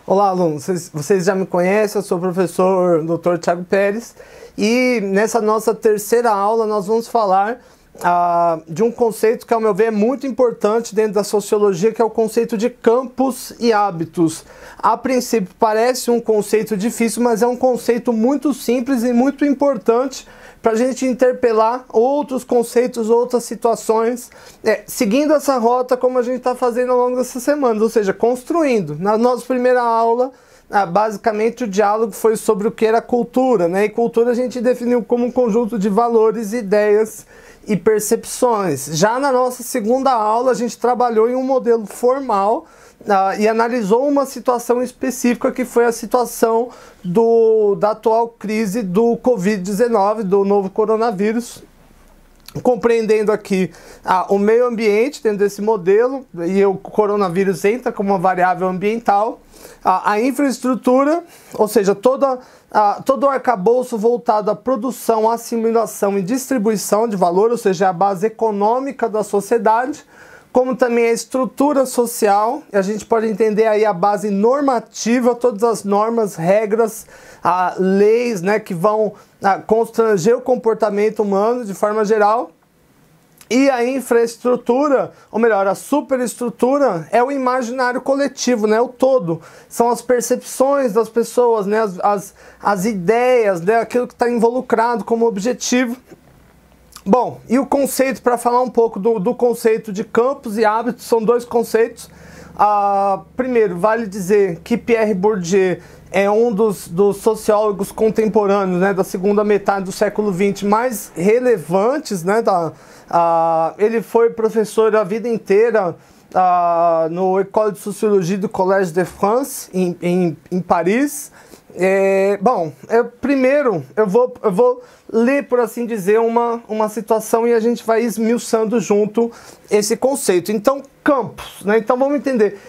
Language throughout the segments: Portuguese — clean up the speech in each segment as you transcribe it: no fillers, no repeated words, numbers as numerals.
Olá, alunos. Vocês já me conhecem, eu sou o professor Dr. Thiago Pérez e nessa nossa terceira aula nós vamos falar de um conceito que, ao meu ver, é muito importante dentro da sociologia, que é o conceito de campos e hábitos. A princípio parece um conceito difícil, mas é um conceito muito simples e muito importante para a gente interpelar outros conceitos, outras situações, seguindo essa rota como a gente está fazendo ao longo dessas semanas, ou seja, construindo. Na nossa primeira aula, basicamente o diálogo foi sobre o que era cultura, né? E cultura a gente definiu como um conjunto de valores, ideias e percepções. Já na nossa segunda aula, a gente trabalhou em um modelo formal e analisou uma situação específica, que foi a situação da atual crise do Covid-19, do novo coronavírus, compreendendo aqui o meio ambiente dentro desse modelo, e o coronavírus entra como uma variável ambiental, a infraestrutura, ou seja, todo o arcabouço voltado à produção, assimilação e distribuição de valor, ou seja, a base econômica da sociedade, como também a estrutura social. A gente pode entender aí a base normativa, todas as normas, regras, leis, né, que vão constranger o comportamento humano de forma geral. E a infraestrutura, ou melhor, a superestrutura, é o imaginário coletivo, né? O todo. São as percepções das pessoas, né? As ideias, né? Aquilo que está involucrado como objetivo. Bom, e o conceito, para falar um pouco do conceito de campos e hábitos, são dois conceitos. Primeiro, vale dizer que Pierre Bourdieu é um dos sociólogos contemporâneos, né, da segunda metade do século XX mais relevantes, né, ele foi professor a vida inteira no École de Sociologie do Collège de France, em Paris. Primeiro eu vou ler, por assim dizer, uma situação e a gente vai esmiuçando junto esse conceito. Então, campos, né? Então vamos entender.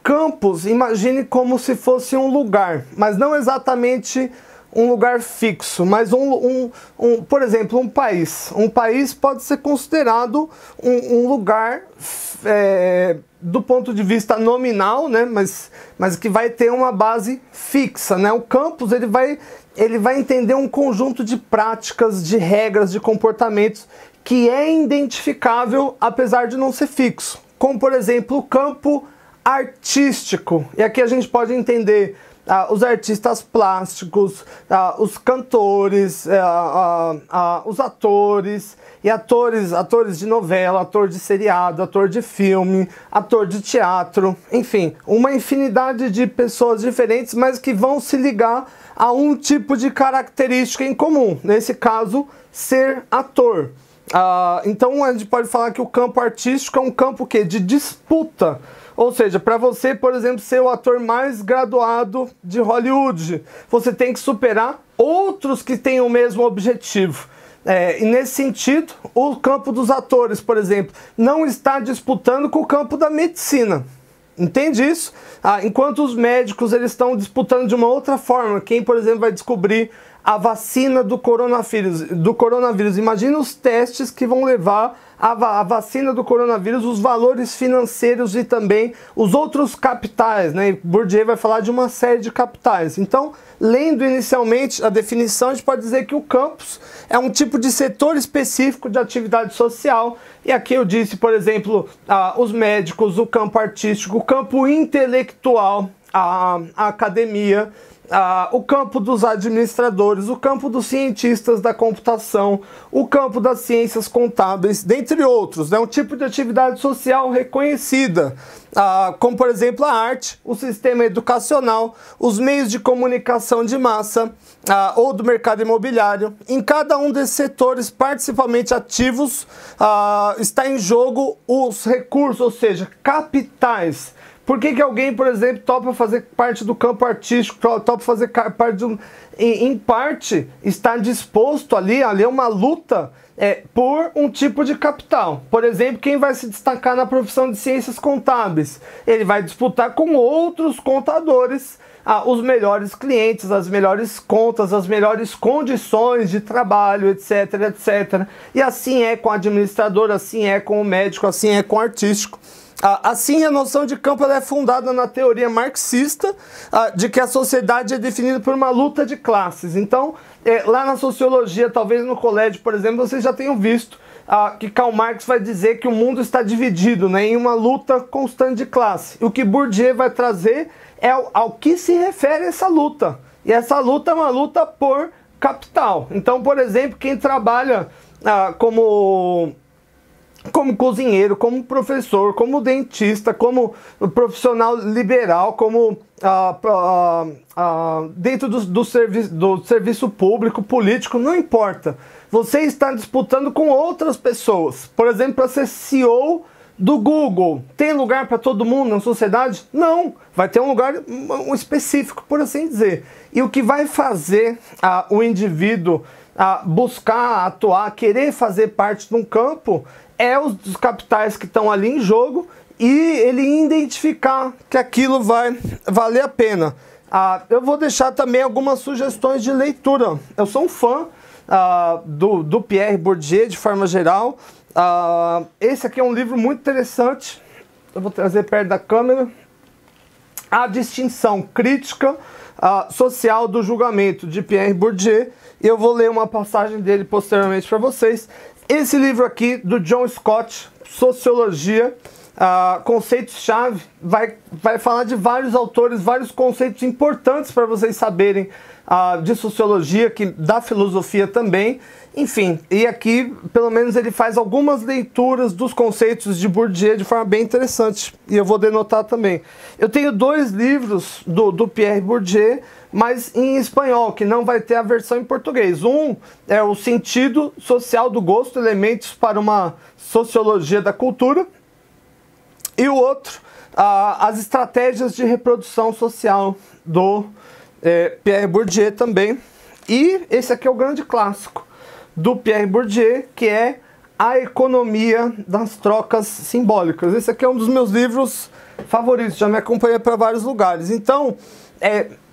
Campos, imagine como se fosse um lugar, mas não exatamente um lugar fixo, mas por exemplo, um país. Um país pode ser considerado um lugar do ponto de vista nominal, né? Mas que vai ter uma base fixa, né? O campus ele vai entender um conjunto de práticas, de regras, de comportamentos que é identificável apesar de não ser fixo. Como, por exemplo, o campo artístico. E aqui a gente pode entender os artistas plásticos, os cantores, os atores, e atores de novela, ator de seriado, ator de filme, ator de teatro, enfim, uma infinidade de pessoas diferentes, mas que vão se ligar a um tipo de característica em comum, nesse caso, ser ator. Então a gente pode falar que o campo artístico é um campo de disputa. Ou seja, para você, por exemplo, ser o ator mais graduado de Hollywood, você tem que superar outros que têm o mesmo objetivo. E nesse sentido, o campo dos atores, por exemplo, não está disputando com o campo da medicina. Entende isso? Enquanto os médicos eles estão disputando de uma outra forma. Quem, por exemplo, vai descobrir a vacina do coronavírus. Imagina os testes que vão levar a vacina do coronavírus, os valores financeiros e também os outros capitais, né? Bourdieu vai falar de uma série de capitais. Então, lendo inicialmente a definição, a gente pode dizer que o campus é um tipo de setor específico de atividade social. E aqui eu disse, por exemplo, os médicos, o campo artístico, o campo intelectual, a academia, o campo dos administradores, o campo dos cientistas da computação, o campo das ciências contábeis, dentre outros, né? Um tipo de atividade social reconhecida, como por exemplo a arte, o sistema educacional, os meios de comunicação de massa ou do mercado imobiliário. Em cada um desses setores participavelmente ativos está em jogo os recursos, ou seja, capitais. Por que alguém, por exemplo, topa fazer parte do campo artístico, topa fazer parte em parte, está disposto ali é uma luta por um tipo de capital. Por exemplo, quem vai se destacar na profissão de ciências contábeis? Ele vai disputar com outros contadores os melhores clientes, as melhores contas, as melhores condições de trabalho, etc, etc. E assim é com o administrador, assim é com o médico, assim é com o artístico. Assim, a noção de campo ela é fundada na teoria marxista de que a sociedade é definida por uma luta de classes. Então, lá na sociologia, talvez no colégio, por exemplo, vocês já tenham visto que Karl Marx vai dizer que o mundo está dividido, né, em uma luta constante de classe. E o que Bourdieu vai trazer é ao que se refere essa luta. E essa luta é uma luta por capital. Então, por exemplo, quem trabalha como cozinheiro, como professor, como dentista, como profissional liberal, como dentro do serviço público, político, não importa. Você está disputando com outras pessoas. Por exemplo, para ser CEO do Google, tem lugar para todo mundo na sociedade? Não, vai ter um lugar específico, por assim dizer. E o que vai fazer o indivíduo buscar, atuar, querer fazer parte de um campo é os capitais que estão ali em jogo e ele identificar que aquilo vai valer a pena. Eu vou deixar também algumas sugestões de leitura. Eu sou um fã do Pierre Bourdieu, de forma geral. Esse aqui é um livro muito interessante. Eu vou trazer perto da câmera. A Distinção Crítica Social do Julgamento, de Pierre Bourdieu. Eu vou ler uma passagem dele posteriormente para vocês. Esse livro aqui, do John Scott, Sociologia, Conceitos-Chave, vai falar de vários autores, vários conceitos importantes para vocês saberem de sociologia, da filosofia também. Enfim, e aqui, pelo menos, ele faz algumas leituras dos conceitos de Bourdieu de forma bem interessante. E eu vou denotar também. Eu tenho 2 livros do Pierre Bourdieu, mas em espanhol, que não vai ter a versão em português. Um é O Sentido Social do Gosto, Elementos para uma Sociologia da Cultura. E o outro, As Estratégias de Reprodução Social, do Pierre Bourdieu também. E esse aqui é o grande clássico do Pierre Bourdieu, que é A Economia das Trocas Simbólicas. Esse aqui é um dos meus livros favoritos, já me acompanha para vários lugares. Então,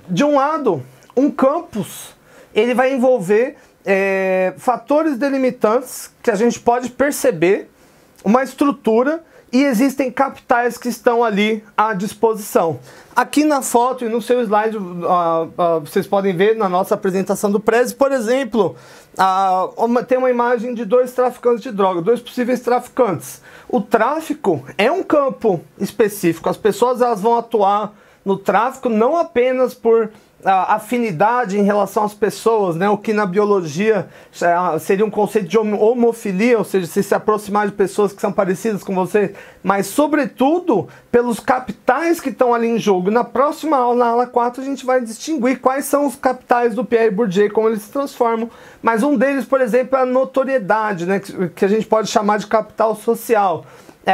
de um lado, um campus, ele vai envolver fatores delimitantes que a gente pode perceber, uma estrutura, e existem capitais que estão ali à disposição. Aqui na foto e no seu slide, vocês podem ver na nossa apresentação do Prezi, por exemplo, tem uma imagem de 2 traficantes de droga, 2 possíveis traficantes. O tráfico é um campo específico, as pessoas elas vão atuar no tráfico não apenas por afinidade em relação às pessoas, né? O que na biologia seria um conceito de homofilia, ou seja, se aproximar de pessoas que são parecidas com você, mas sobretudo pelos capitais que estão ali em jogo. Na próxima aula, na aula 4, a gente vai distinguir quais são os capitais do Pierre Bourdieu, como eles se transformam, mas um deles, por exemplo, é a notoriedade, né? Que a gente pode chamar de capital social.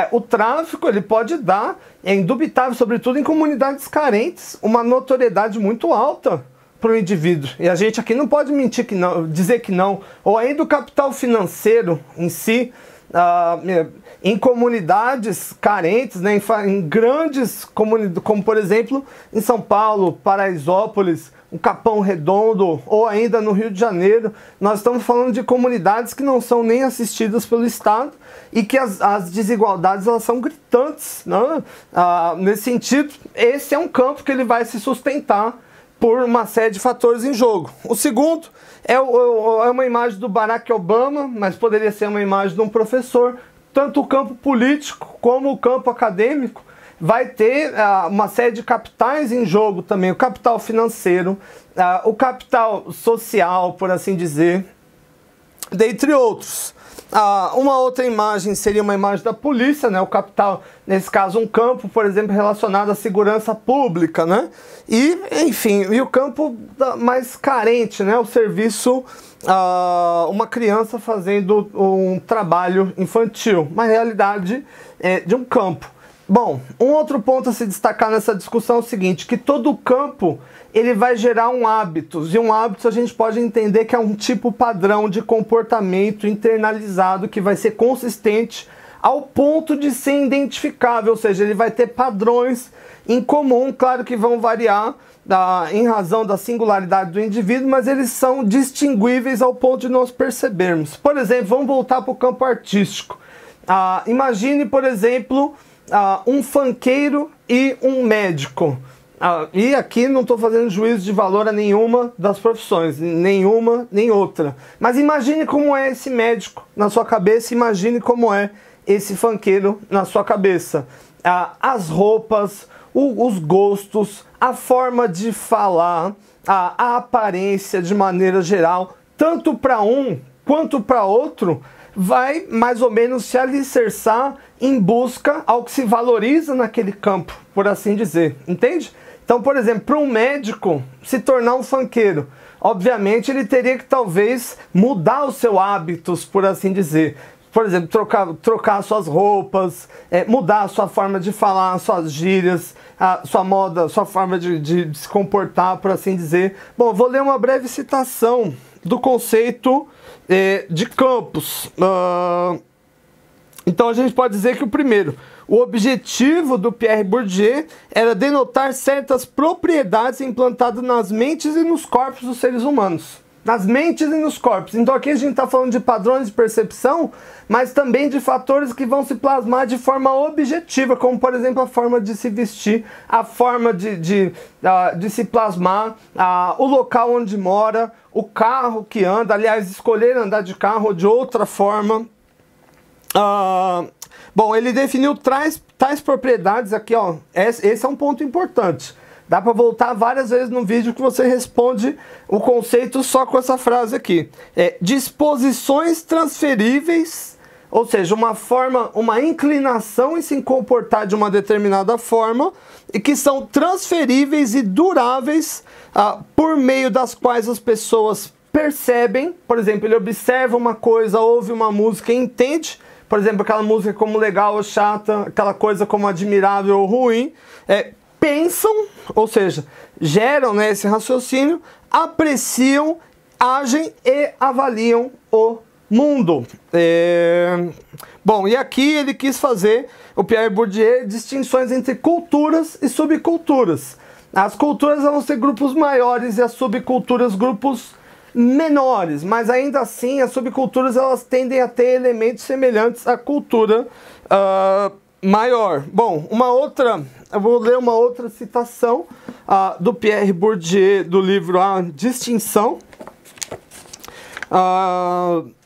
O tráfico ele pode dar, é indubitável, sobretudo em comunidades carentes, uma notoriedade muito alta para o indivíduo. E a gente aqui não pode mentir que não, dizer que não. Ou ainda o capital financeiro em si, em comunidades carentes, né, em grandes comunidades, como por exemplo em São Paulo, Paraisópolis, um Capão Redondo, ou ainda no Rio de Janeiro, nós estamos falando de comunidades que não são nem assistidas pelo Estado e que as desigualdades elas são gritantes, né? Nesse sentido, esse é um campo que ele vai se sustentar por uma série de fatores em jogo. O segundo é uma imagem do Barack Obama, mas poderia ser uma imagem de um professor. Tanto o campo político como o campo acadêmico vai ter uma série de capitais em jogo também, o capital financeiro, o capital social, por assim dizer, dentre outros. Uma outra imagem seria uma imagem da polícia, né? O capital, nesse caso, um campo, por exemplo, relacionado à segurança pública, né? E, enfim, e o campo mais carente, né? O serviço, uma criança fazendo um trabalho infantil, uma realidade de um campo. Bom, um outro ponto a se destacar nessa discussão é o seguinte, que todo campo ele vai gerar um hábito, e um hábito a gente pode entender que é um tipo padrão de comportamento internalizado que vai ser consistente ao ponto de ser identificável, ou seja, ele vai ter padrões em comum, claro que vão variar em razão da singularidade do indivíduo, mas eles são distinguíveis ao ponto de nós percebermos. Por exemplo, vamos voltar para o campo artístico. Imagine, por exemplo, um funkeiro e um médico. E aqui não estou fazendo juízo de valor a nenhuma das profissões, nenhuma nem outra. Mas imagine como é esse médico na sua cabeça, imagine como é esse funkeiro na sua cabeça. As roupas, os gostos, a forma de falar, a aparência de maneira geral, tanto para um quanto para outro, vai mais ou menos se alicerçar em busca ao que se valoriza naquele campo, por assim dizer, entende? Então, por exemplo, para um médico se tornar um funkeiro, obviamente ele teria que talvez mudar os seus hábitos, por assim dizer. Por exemplo, trocar suas roupas, mudar a sua forma de falar, suas gírias, a sua moda, sua forma de se comportar, por assim dizer. Bom, vou ler uma breve citação do conceito de campos. Então a gente pode dizer que o objetivo do Pierre Bourdieu era denotar certas propriedades implantadas nas mentes e nos corpos dos seres humanos. Nas mentes e nos corpos. Então aqui a gente está falando de padrões de percepção, mas também de fatores que vão se plasmar de forma objetiva, como por exemplo a forma de se vestir, a forma de se plasmar, o local onde mora, o carro que anda, aliás, escolher andar de carro ou de outra forma. Bom, ele definiu tais propriedades aqui, ó. Esse é um ponto importante. Dá para voltar várias vezes no vídeo que você responde o conceito só com essa frase aqui. Disposições transferíveis, ou seja, uma inclinação em se comportar de uma determinada forma e que são transferíveis e duráveis por meio das quais as pessoas percebem. Por exemplo, ele observa uma coisa, ouve uma música e entende. Por exemplo, aquela música como legal ou chata, aquela coisa como admirável ou ruim. Pensam, ou seja, geram, né, esse raciocínio, apreciam, agem e avaliam o mundo. Bom, e aqui ele quis fazer, o Pierre Bourdieu, distinções entre culturas e subculturas. As culturas vão ser grupos maiores e as subculturas grupos menores, mas ainda assim as subculturas elas tendem a ter elementos semelhantes à cultura maior. Bom, eu vou ler uma outra citação do Pierre Bourdieu do livro A Distinção.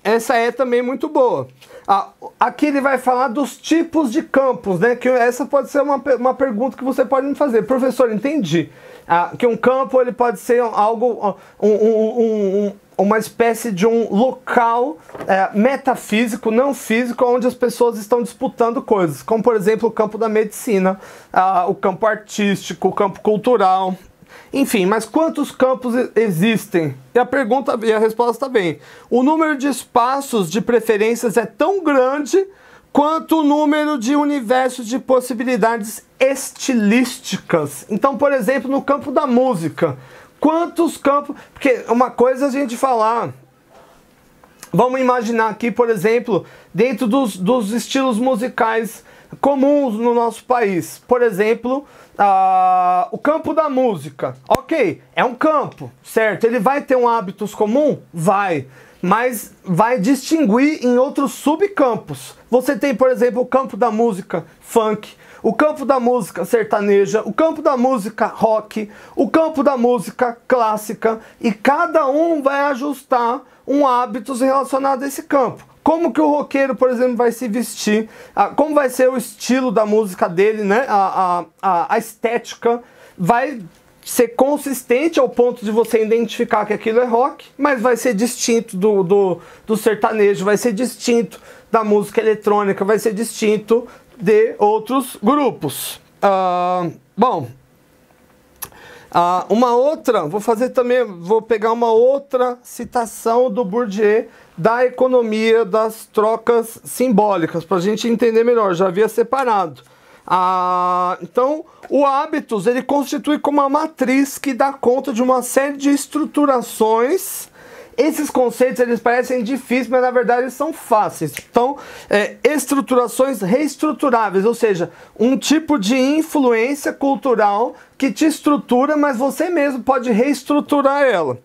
Essa é também muito boa. Aqui ele vai falar dos tipos de campos, né? Que essa pode ser uma pergunta que você pode me fazer. Professor, entendi. Que um campo ele pode ser algo, uma espécie de um local metafísico, não físico, onde as pessoas estão disputando coisas, como por exemplo o campo da medicina, o campo artístico, o campo cultural, enfim. Mas quantos campos existem? E a resposta vem: o número de espaços de preferências é tão grande quanto o número de universos de possibilidades estilísticas. Então, por exemplo, no campo da música, quantos campos... Porque uma coisa é a gente falar... Vamos imaginar aqui, por exemplo, dentro dos estilos musicais comuns no nosso país. Por exemplo, o campo da música. Ok, é um campo, certo? Ele vai ter um hábitos comum? Vai. Mas vai distinguir em outros subcampos. Você tem, por exemplo, o campo da música funk, o campo da música sertaneja, o campo da música rock, o campo da música clássica, e cada um vai ajustar um hábitos relacionado a esse campo. Como que o roqueiro, por exemplo, vai se vestir, como vai ser o estilo da música dele, né? A estética vai ser consistente ao ponto de você identificar que aquilo é rock, mas vai ser distinto do sertanejo, vai ser distinto da música eletrônica, vai ser distinto de outros grupos. Bom, vou pegar uma outra citação do Bourdieu da economia das trocas simbólicas, para a gente entender melhor, já havia separado. Então, o hábitos ele constitui como uma matriz que dá conta de uma série de estruturações. Esses conceitos eles parecem difíceis, mas na verdade eles são fáceis. Então, estruturações reestruturáveis, ou seja, um tipo de influência cultural que te estrutura, mas você mesmo pode reestruturar ela.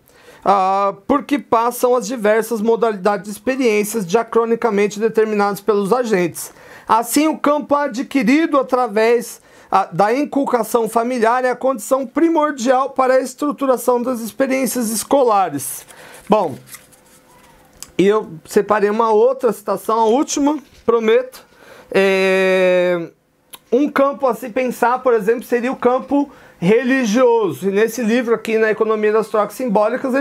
Porque passam as diversas modalidades de experiências diacronicamente determinadas pelos agentes. Assim, o campo adquirido através da inculcação familiar é a condição primordial para a estruturação das experiências escolares. Bom, e eu separei uma outra citação, a última, prometo. Um campo a se pensar, por exemplo, seria o campo religioso. E nesse livro aqui, na Economia das Trocas Simbólicas,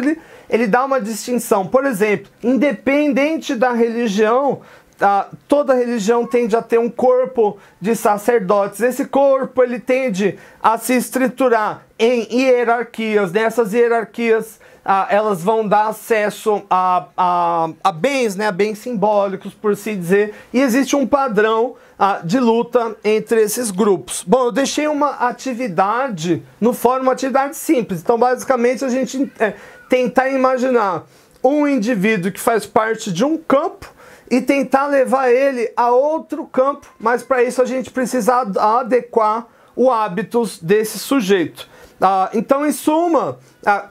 ele dá uma distinção. Por exemplo, independente da religião, toda religião tende a ter um corpo de sacerdotes. Esse corpo ele tende a se estruturar em hierarquias. Nessas hierarquias elas vão dar acesso a bens, né, a bens simbólicos, por se dizer, e existe um padrão de luta entre esses grupos. Bom, eu deixei uma atividade no fórum, uma atividade simples. Então, basicamente, a gente tentar imaginar um indivíduo que faz parte de um campo e tentar levar ele a outro campo, mas para isso a gente precisa adequar o hábitos desse sujeito. Então, em suma,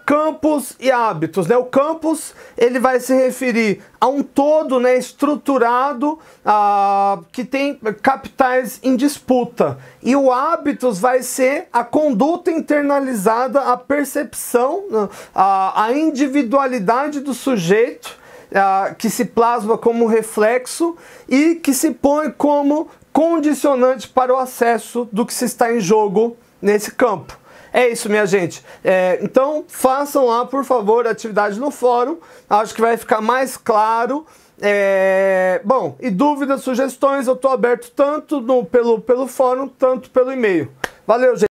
campos e hábitos, né? O campus ele vai se referir a um todo, né, estruturado, que tem capitais em disputa. E o hábitos vai ser a conduta internalizada, a percepção, a individualidade do sujeito, que se plasma como reflexo e que se põe como condicionante para o acesso do que se está em jogo nesse campo. É isso, minha gente. Então, façam lá, por favor, a atividade no fórum. Acho que vai ficar mais claro. Bom, e dúvidas, sugestões, eu estou aberto tanto pelo fórum, tanto pelo e-mail. Valeu, gente.